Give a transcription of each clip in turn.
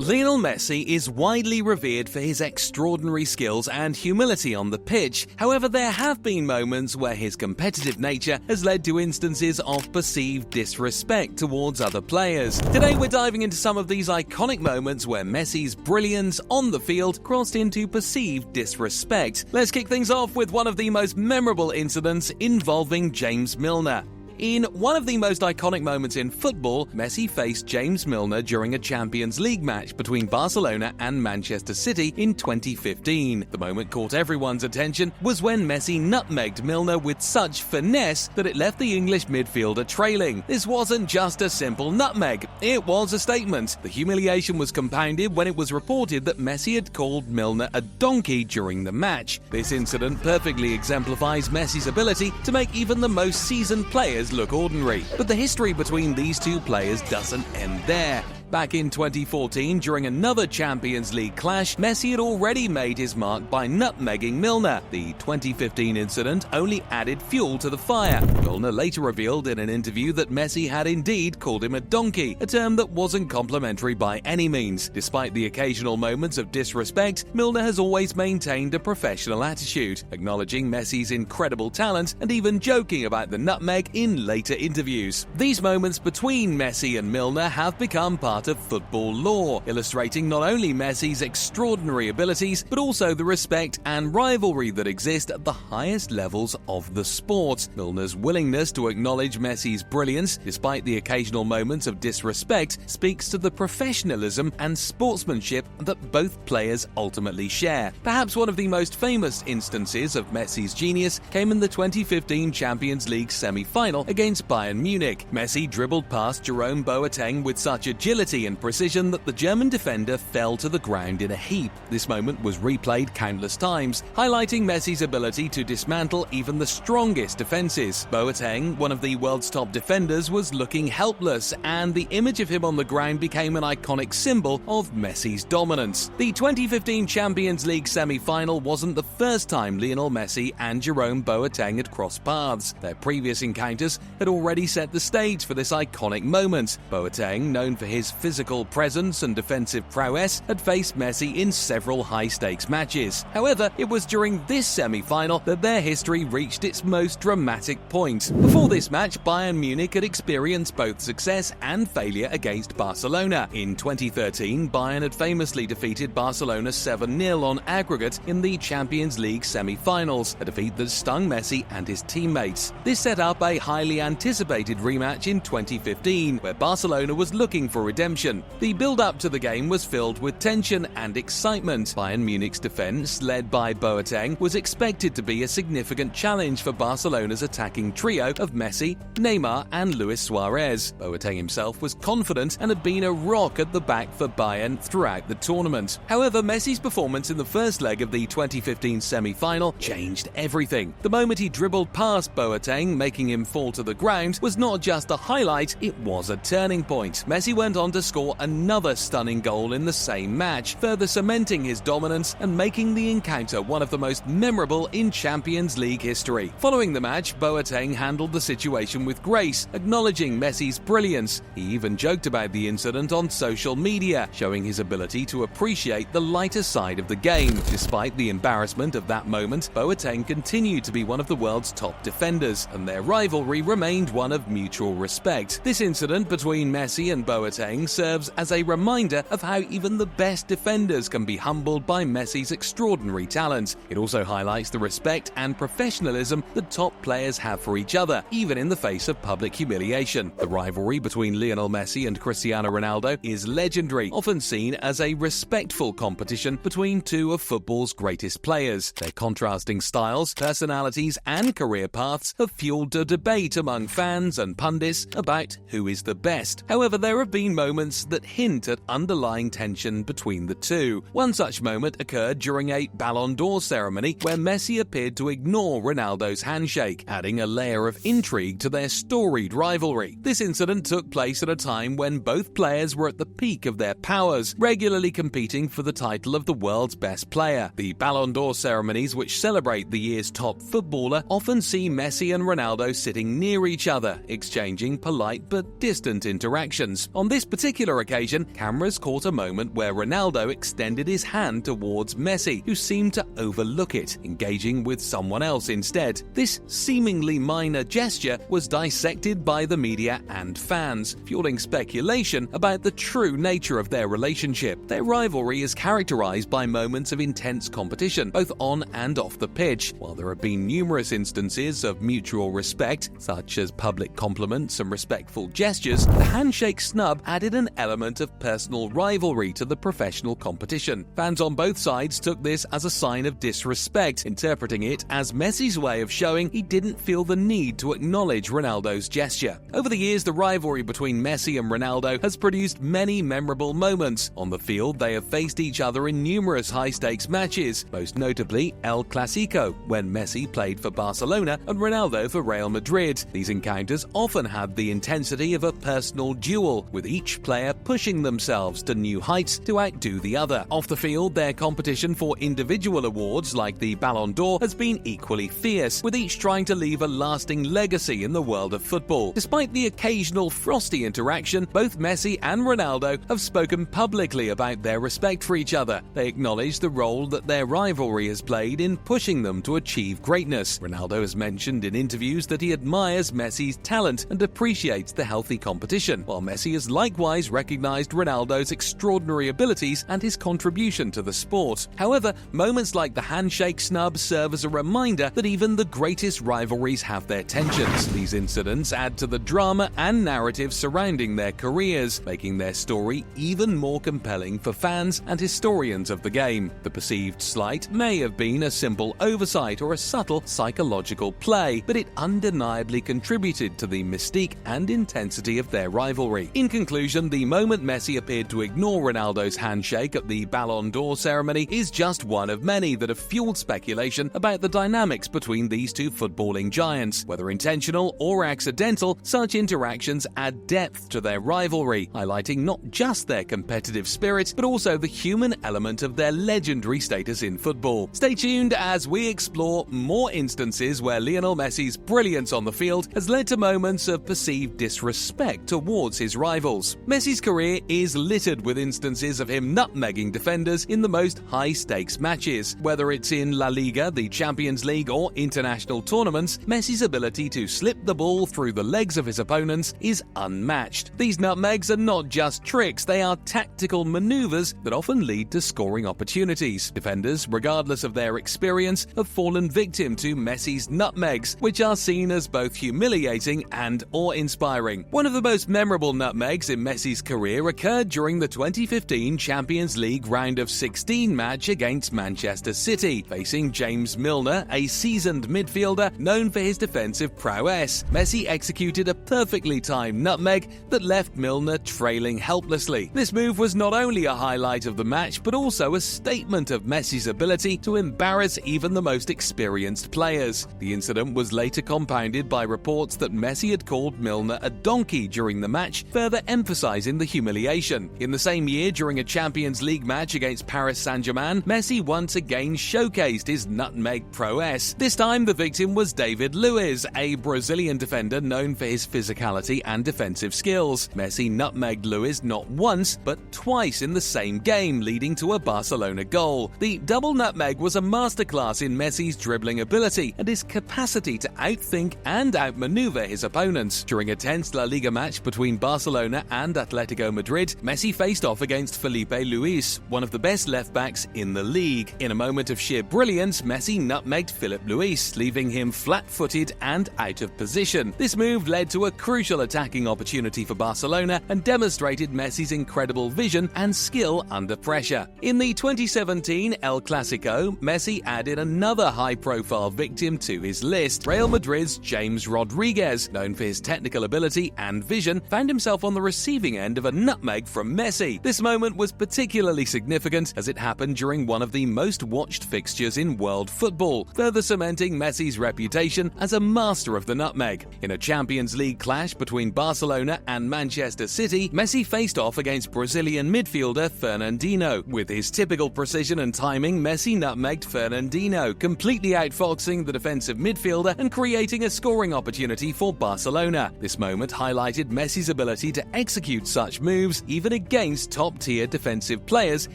Lionel Messi is widely revered for his extraordinary skills and humility on the pitch. However, there have been moments where his competitive nature has led to instances of perceived disrespect towards other players. Today we're diving into some of these iconic moments where Messi's brilliance on the field crossed into perceived disrespect. Let's kick things off with one of the most memorable incidents involving James Milner. In one of the most iconic moments in football, Messi faced James Milner during a Champions League match between Barcelona and Manchester City in 2015. The moment caught everyone's attention was when Messi nutmegged Milner with such finesse that it left the English midfielder trailing. This wasn't just a simple nutmeg, it was a statement. The humiliation was compounded when it was reported that Messi had called Milner a donkey during the match. This incident perfectly exemplifies Messi's ability to make even the most seasoned players look ordinary. But the history between these two players doesn't end there. Back in 2014, during another Champions League clash, Messi had already made his mark by nutmegging Milner. The 2015 incident only added fuel to the fire. Milner later revealed in an interview that Messi had indeed called him a donkey, a term that wasn't complimentary by any means. Despite the occasional moments of disrespect, Milner has always maintained a professional attitude, acknowledging Messi's incredible talent and even joking about the nutmeg in later interviews. These moments between Messi and Milner have become part of football lore, illustrating not only Messi's extraordinary abilities, but also the respect and rivalry that exist at the highest levels of the sport. Milner's willingness to acknowledge Messi's brilliance, despite the occasional moments of disrespect, speaks to the professionalism and sportsmanship that both players ultimately share. Perhaps one of the most famous instances of Messi's genius came in the 2015 Champions League semi-final against Bayern Munich. Messi dribbled past Jerome Boateng with such agility and precision that the German defender fell to the ground in a heap. This moment was replayed countless times, highlighting Messi's ability to dismantle even the strongest defenses. Boateng, one of the world's top defenders, was looking helpless, and the image of him on the ground became an iconic symbol of Messi's dominance. The 2015 Champions League semi-final wasn't the first time Lionel Messi and Jerome Boateng had crossed paths. Their previous encounters had already set the stage for this iconic moment. Boateng, known for his physical presence and defensive prowess, had faced Messi in several high-stakes matches. However, it was during this semi-final that their history reached its most dramatic point. Before this match, Bayern Munich had experienced both success and failure against Barcelona. In 2013, Bayern had famously defeated Barcelona 7-0 on aggregate in the Champions League semi-finals, a defeat that stung Messi and his teammates. This set up a highly anticipated rematch in 2015, where Barcelona was looking for redemption. The build-up to the game was filled with tension and excitement. Bayern Munich's defense, led by Boateng, was expected to be a significant challenge for Barcelona's attacking trio of Messi, Neymar and Luis Suarez. Boateng himself was confident and had been a rock at the back for Bayern throughout the tournament. However, Messi's performance in the first leg of the 2015 semi-final changed everything. The moment he dribbled past Boateng, making him fall to the ground, was not just a highlight, it was a turning point. Messi went on to score another stunning goal in the same match, further cementing his dominance and making the encounter one of the most memorable in Champions League history. Following the match, Boateng handled the situation with grace, acknowledging Messi's brilliance. He even joked about the incident on social media, showing his ability to appreciate the lighter side of the game. Despite the embarrassment of that moment, Boateng continued to be one of the world's top defenders, and their rivalry remained one of mutual respect. This incident between Messi and Boateng serves as a reminder of how even the best defenders can be humbled by Messi's extraordinary talent. It also highlights the respect and professionalism that top players have for each other, even in the face of public humiliation. The rivalry between Lionel Messi and Cristiano Ronaldo is legendary, often seen as a respectful competition between two of football's greatest players. Their contrasting styles, personalities, and career paths have fueled a debate among fans and pundits about who is the best. However, there have been moments that hint at underlying tension between the two. One such moment occurred during a Ballon d'Or ceremony where Messi appeared to ignore Ronaldo's handshake, adding a layer of intrigue to their storied rivalry. This incident took place at a time when both players were at the peak of their powers, regularly competing for the title of the world's best player. The Ballon d'Or ceremonies, which celebrate the year's top footballer, often see Messi and Ronaldo sitting near each other, exchanging polite but distant interactions. On this particular particular occasion, cameras caught a moment where Ronaldo extended his hand towards Messi, who seemed to overlook it, engaging with someone else instead. This seemingly minor gesture was dissected by the media and fans, fueling speculation about the true nature of their relationship. Their rivalry is characterized by moments of intense competition, both on and off the pitch. While there have been numerous instances of mutual respect, such as public compliments and respectful gestures, the handshake snub added an element of personal rivalry to the professional competition. Fans on both sides took this as a sign of disrespect, interpreting it as Messi's way of showing he didn't feel the need to acknowledge Ronaldo's gesture. Over the years, the rivalry between Messi and Ronaldo has produced many memorable moments. On the field, they have faced each other in numerous high-stakes matches, most notably El Clasico, when Messi played for Barcelona and Ronaldo for Real Madrid. These encounters often had the intensity of a personal duel, with each player pushing themselves to new heights to outdo the other. Off the field, their competition for individual awards like the Ballon d'Or has been equally fierce, with each trying to leave a lasting legacy in the world of football. Despite the occasional frosty interaction, both Messi and Ronaldo have spoken publicly about their respect for each other. They acknowledge the role that their rivalry has played in pushing them to achieve greatness. Ronaldo has mentioned in interviews that he admires Messi's talent and appreciates the healthy competition, while Messi has likewise recognized Ronaldo's extraordinary abilities and his contribution to the sport. However, moments like the handshake snub serve as a reminder that even the greatest rivalries have their tensions. These incidents add to the drama and narrative surrounding their careers, making their story even more compelling for fans and historians of the game. The perceived slight may have been a simple oversight or a subtle psychological play, but it undeniably contributed to the mystique and intensity of their rivalry. In conclusion, the moment Messi appeared to ignore Ronaldo's handshake at the Ballon d'Or ceremony is just one of many that have fueled speculation about the dynamics between these two footballing giants. Whether intentional or accidental, such interactions add depth to their rivalry, highlighting not just their competitive spirit, but also the human element of their legendary status in football. Stay tuned as we explore more instances where Lionel Messi's brilliance on the field has led to moments of perceived disrespect towards his rivals. Messi's career is littered with instances of him nutmegging defenders in the most high-stakes matches. Whether it's in La Liga, the Champions League, or international tournaments, Messi's ability to slip the ball through the legs of his opponents is unmatched. These nutmegs are not just tricks, they are tactical maneuvers that often lead to scoring opportunities. Defenders, regardless of their experience, have fallen victim to Messi's nutmegs, which are seen as both humiliating and awe-inspiring. One of the most memorable nutmegs in Messi's career occurred during the 2015 Champions League round of 16 match against Manchester City. Facing James Milner, a seasoned midfielder known for his defensive prowess, Messi executed a perfectly timed nutmeg that left Milner trailing helplessly. This move was not only a highlight of the match, but also a statement of Messi's ability to embarrass even the most experienced players. The incident was later compounded by reports that Messi had called Milner a donkey during the match, further emphasizing the humiliation. In the same year, during a Champions League match against Paris Saint-Germain, Messi once again showcased his nutmeg prowess. This time, the victim was David Luiz, a Brazilian defender known for his physicality and defensive skills. Messi nutmegged Luiz not once, but twice in the same game, leading to a Barcelona goal. The double nutmeg was a masterclass in Messi's dribbling ability and his capacity to outthink and outmaneuver his opponents. During a tense La Liga match between Barcelona and Atletico Madrid, Messi faced off against Felipe Luis, one of the best left-backs in the league. In a moment of sheer brilliance, Messi nutmegged Philip Luis, leaving him flat-footed and out of position. This move led to a crucial attacking opportunity for Barcelona and demonstrated Messi's incredible vision and skill under pressure. In the 2017 El Clasico, Messi added another high-profile victim to his list. Real Madrid's James Rodriguez, known for his technical ability and vision, found himself on the receiving end of a nutmeg from Messi. This moment was particularly significant as it happened during one of the most watched fixtures in world football, further cementing Messi's reputation as a master of the nutmeg. In a Champions League clash between Barcelona and Manchester City, Messi faced off against Brazilian midfielder Fernandinho. With his typical precision and timing, Messi nutmegged Fernandinho, completely outfoxing the defensive midfielder and creating a scoring opportunity for Barcelona. This moment highlighted Messi's ability to execute execute such moves even against top-tier defensive players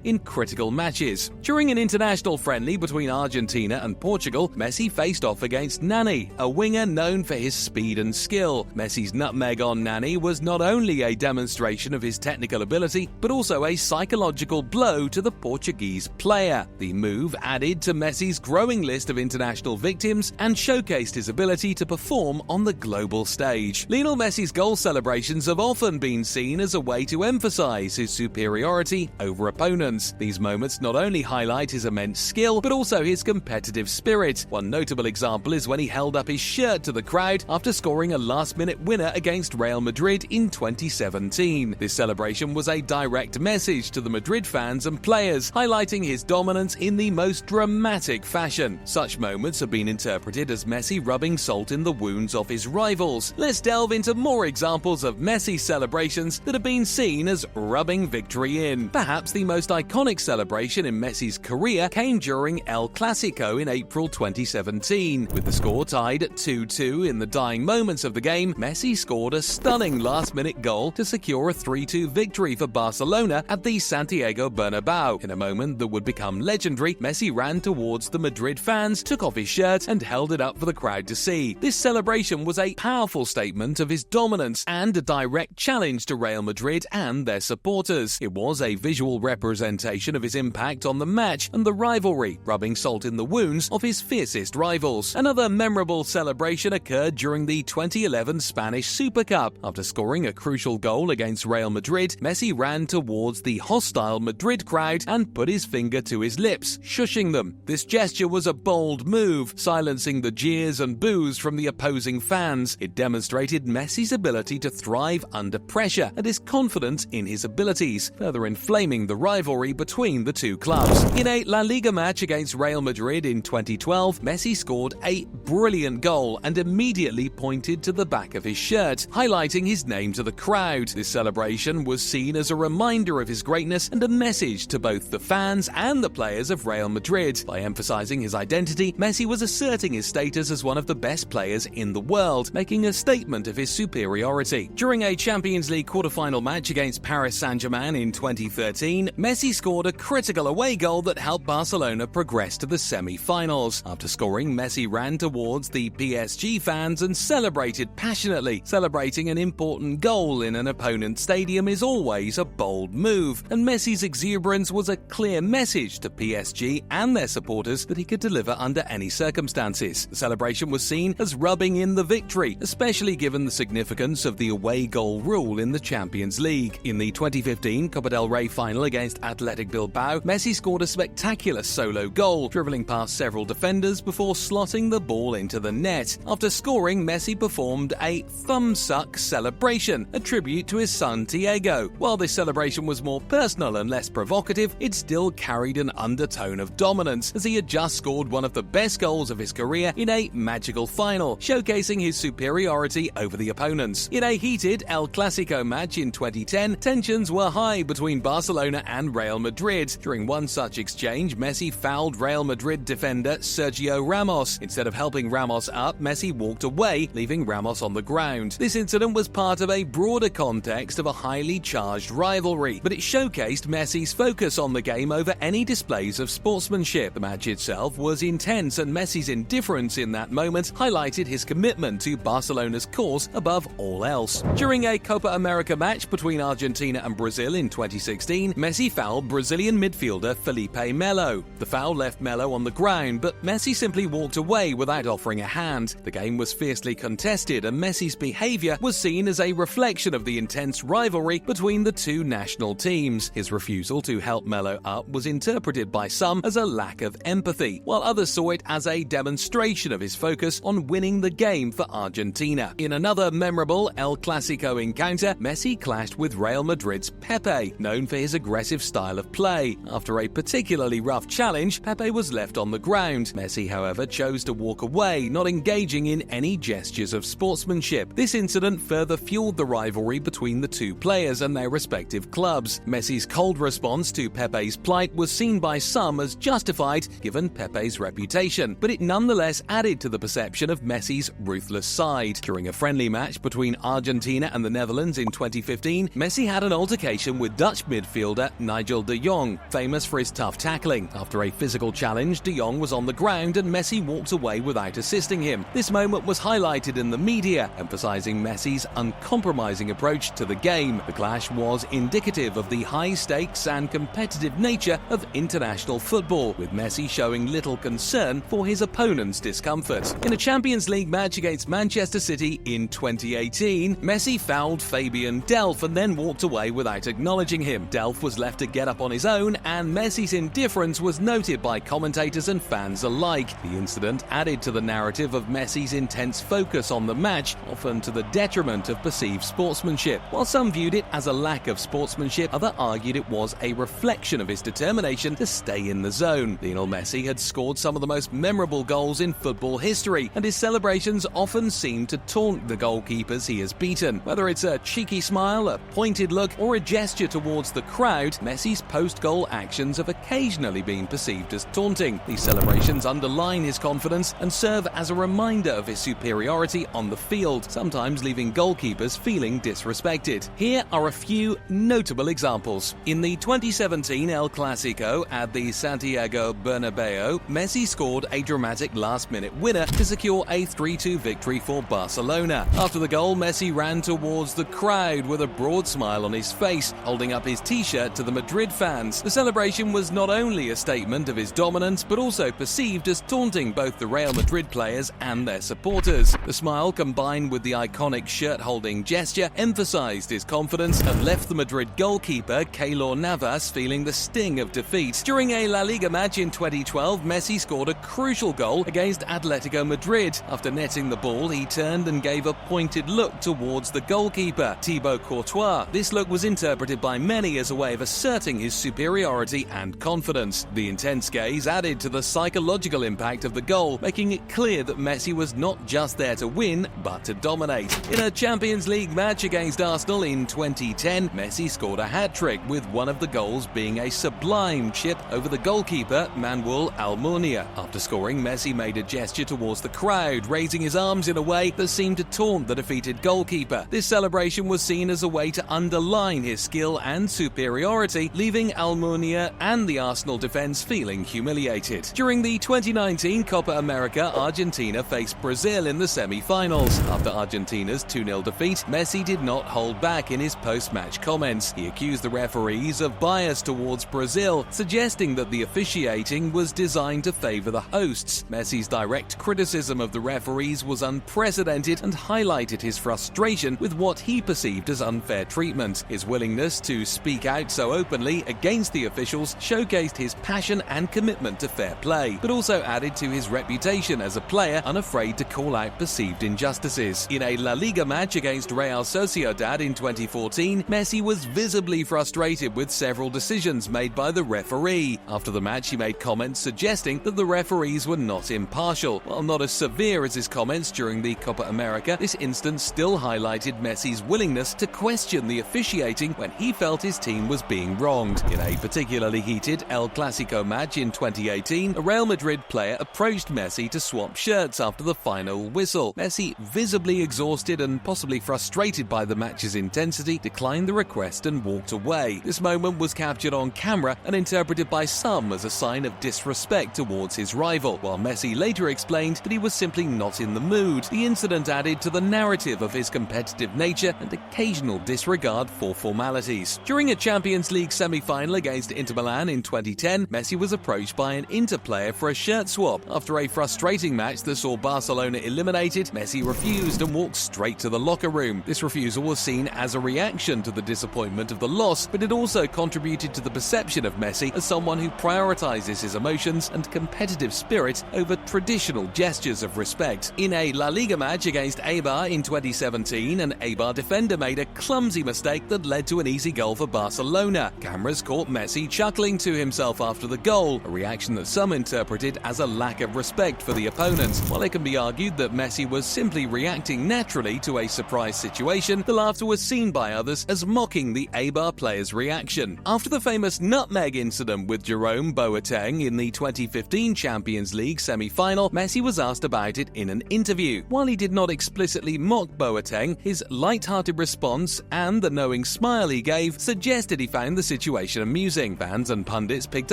in critical matches. During an international friendly between Argentina and Portugal, Messi faced off against Nani, a winger known for his speed and skill. Messi's nutmeg on Nani was not only a demonstration of his technical ability, but also a psychological blow to the Portuguese player. The move added to Messi's growing list of international victims and showcased his ability to perform on the global stage. Lionel Messi's goal celebrations have often been seen as a way to emphasize his superiority over opponents. These moments not only highlight his immense skill, but also his competitive spirit. One notable example is when he held up his shirt to the crowd after scoring a last-minute winner against Real Madrid in 2017. This celebration was a direct message to the Madrid fans and players, highlighting his dominance in the most dramatic fashion. Such moments have been interpreted as Messi rubbing salt in the wounds of his rivals. Let's delve into more examples of Messi celebrations that have been seen as rubbing victory in. Perhaps the most iconic celebration in Messi's career came during El Clasico in April 2017. With the score tied at 2-2 in the dying moments of the game, Messi scored a stunning last-minute goal to secure a 3-2 victory for Barcelona at the Santiago Bernabeu. In a moment that would become legendary, Messi ran towards the Madrid fans, took off his shirt and held it up for the crowd to see. This celebration was a powerful statement of his dominance and a direct challenge to Real Madrid and their supporters. It was a visual representation of his impact on the match and the rivalry, rubbing salt in the wounds of his fiercest rivals. Another memorable celebration occurred during the 2011 Spanish Super Cup. After scoring a crucial goal against Real Madrid, Messi ran towards the hostile Madrid crowd and put his finger to his lips, shushing them. This gesture was a bold move, silencing the jeers and boos from the opposing fans. It demonstrated Messi's ability to thrive under pressure and his confidence in his abilities, further inflaming the rivalry between the two clubs. In a La Liga match against Real Madrid in 2012, Messi scored a brilliant goal and immediately pointed to the back of his shirt, highlighting his name to the crowd. This celebration was seen as a reminder of his greatness and a message to both the fans and the players of Real Madrid. By emphasizing his identity, Messi was asserting his status as one of the best players in the world, making a statement of his superiority. During a Champions League quarter-final match against Paris Saint-Germain in 2013, Messi scored a critical away goal that helped Barcelona progress to the semi-finals. After scoring, Messi ran towards the PSG fans and celebrated passionately. Celebrating an important goal in an opponent's stadium is always a bold move, and Messi's exuberance was a clear message to PSG and their supporters that he could deliver under any circumstances. The celebration was seen as rubbing in the victory, especially given the significance of the away goal rule in the Champions League. In the 2015 Copa del Rey final against Athletic Bilbao, Messi scored a spectacular solo goal, dribbling past several defenders before slotting the ball into the net. After scoring, Messi performed a thumbsuck celebration, a tribute to his son Diego. While this celebration was more personal and less provocative, it still carried an undertone of dominance, as he had just scored one of the best goals of his career in a magical final, showcasing his superiority over the opponents. In a heated El Clasico match in 2010, tensions were high between Barcelona and Real Madrid. During one such exchange, Messi fouled Real Madrid defender Sergio Ramos. Instead of helping Ramos up, Messi walked away, leaving Ramos on the ground. This incident was part of a broader context of a highly charged rivalry, but it showcased Messi's focus on the game over any displays of sportsmanship. The match itself was intense, and Messi's indifference in that moment highlighted his commitment to Barcelona's cause above all else. During a Copa America match between Argentina and Brazil in 2016, Messi fouled Brazilian midfielder Felipe Melo. The foul left Melo on the ground, but Messi simply walked away without offering a hand. The game was fiercely contested, and Messi's behavior was seen as a reflection of the intense rivalry between the two national teams. His refusal to help Melo up was interpreted by some as a lack of empathy, while others saw it as a demonstration of his focus on winning the game for Argentina. In another memorable El Clasico encounter, Messi clashed with Real Madrid's Pepe, known for his aggressive style of play. After a particularly rough challenge, Pepe was left on the ground. Messi, however, chose to walk away, not engaging in any gestures of sportsmanship. This incident further fueled the rivalry between the two players and their respective clubs. Messi's cold response to Pepe's plight was seen by some as justified given Pepe's reputation, but it nonetheless added to the perception of Messi's ruthless side. During a friendly match between Argentina and the Netherlands in 2015, Messi had an altercation with Dutch midfielder Nigel de Jong, famous for his tough tackling. After a physical challenge, de Jong was on the ground and Messi walked away without assisting him. This moment was highlighted in the media, emphasizing Messi's uncompromising approach to the game. The clash was indicative of the high stakes and competitive nature of international football, with Messi showing little concern for his opponent's discomfort. In a Champions League match against Manchester City in 2018, Messi fouled Fabian Delph and then walked away without acknowledging him. Delph was left to get up on his own, and Messi's indifference was noted by commentators and fans alike. The incident added to the narrative of Messi's intense focus on the match, often to the detriment of perceived sportsmanship. While some viewed it as a lack of sportsmanship, others argued it was a reflection of his determination to stay in the zone. Lionel Messi had scored some of the most memorable goals in football history, and his celebrations often seem to taunt the goalkeepers he has beaten. Whether it's a cheeky smile, a pointed look, or a gesture towards the crowd, Messi's post-goal actions have occasionally been perceived as taunting. These celebrations underline his confidence and serve as a reminder of his superiority on the field, sometimes leaving goalkeepers feeling disrespected. Here are a few notable examples. In the 2017 El Clasico at the Santiago Bernabeu, Messi scored a dramatic last-minute winner to secure a 3-2 victory for Barcelona. After the goal, Messi ran towards the crowd with a broad smile on his face, holding up his t-shirt to the Madrid fans. The celebration was not only a statement of his dominance, but also perceived as taunting both the Real Madrid players and their supporters. The smile, combined with the iconic shirt-holding gesture, emphasized his confidence and left the Madrid goalkeeper Keylor Navas feeling the sting of defeat. During a La Liga match in 2012, Messi scored a crucial goal against Atletico Madrid. After netting the ball, he turned and gave a pointed look towards the goalkeeper, Thibaut Courtois. This look was interpreted by many as a way of asserting his superiority and confidence. The intense gaze added to the psychological impact of the goal, making it clear that Messi was not just there to win, but to dominate. In a Champions League match against Arsenal in 2010, Messi scored a hat-trick, with one of the goals being a sublime chip over the goalkeeper Manuel Almunia. After scoring, Messi made a gesture towards the crowd, raising his arms in a way that seemed to taunt the defeated goalkeeper. This celebration was seen as a way to underline his skill and superiority, leaving Almunia and the Arsenal defense feeling humiliated. During the 2019 Copa America, Argentina faced Brazil in the semi-finals. After Argentina's 2-0 defeat, Messi did not hold back in his post-match comments. He accused the referees of bias towards Brazil, suggesting that the officiating was designed to favor the hosts. Messi's direct criticism of the referees was unprecedented and highlighted his frustration with what he perceived as unfair treatment. His willingness to speak out so openly against the officials showcased his passion and commitment to fair play, but also added to his reputation as a player unafraid to call out perceived injustices. In a La Liga match against Real Sociedad in 2014, Messi was visibly frustrated with several decisions made by the referee. After the match, he made comments suggesting that the referees were not impartial. While not as severe as his comments during the Copa America, this instance still highlighted Messi's willingness to question the officiating when he felt his team was being wronged. In a particularly heated El Clasico match in 2018, a Real Madrid player approached Messi to swap shirts after the final whistle. Messi, visibly exhausted and possibly frustrated by the match's intensity, declined the request and walked away. This moment was captured on camera and interpreted by some as a sign of disrespect towards his rival, while Messi later explained that he was simply not in the mood. The incident added to the narrative of his competitive nature and occasional disregard for formalities. During a Champions League semi-final against Inter Milan in 2010, Messi was approached by an Inter player for a shirt swap. After a frustrating match that saw Barcelona eliminated, Messi refused and walked straight to the locker room. This refusal was seen as a reaction to the disappointment of the loss, but it also contributed to the perception of Messi as someone who prioritizes his emotions and competitive spirit over traditional gestures of respect. In a La Liga match against Eibar in 2017, an Eibar defender made a clumsy mistake that led to an easy goal for Barcelona. Cameras caught Messi chuckling to himself after the goal, a reaction that some interpreted as a lack of respect for the opponent. While it can be argued that Messi was simply reacting naturally to a surprise situation, the laughter was seen by others as mocking the Eibar player's reaction. After the famous Nutmeg incident with Jerome Boateng in the 2015 Champions League semi-final, Messi was asked about it in an interview. While he did not explicitly mock Boateng, his light-hearted response, and the knowing smile he gave suggested he found the situation amusing. Fans and pundits picked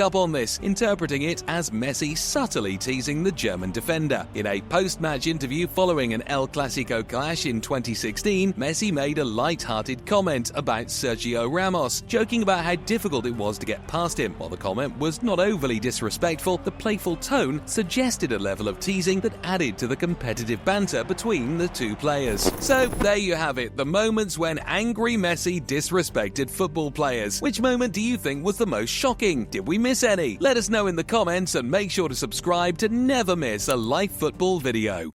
up on this, interpreting it as Messi subtly teasing the German defender. In a post-match interview following an El Clasico clash in 2016, Messi made a light-hearted comment about Sergio Ramos, joking about how difficult it was to get past him. While the comment was not overly disrespectful, the playful tone suggested a level of teasing that added to the competitive banter between the two players. So there you have it, the moments when angry Messi disrespected football players. Which moment do you think was the most shocking? Did we miss any? Let us know in the comments and make sure to subscribe to never miss a live football video.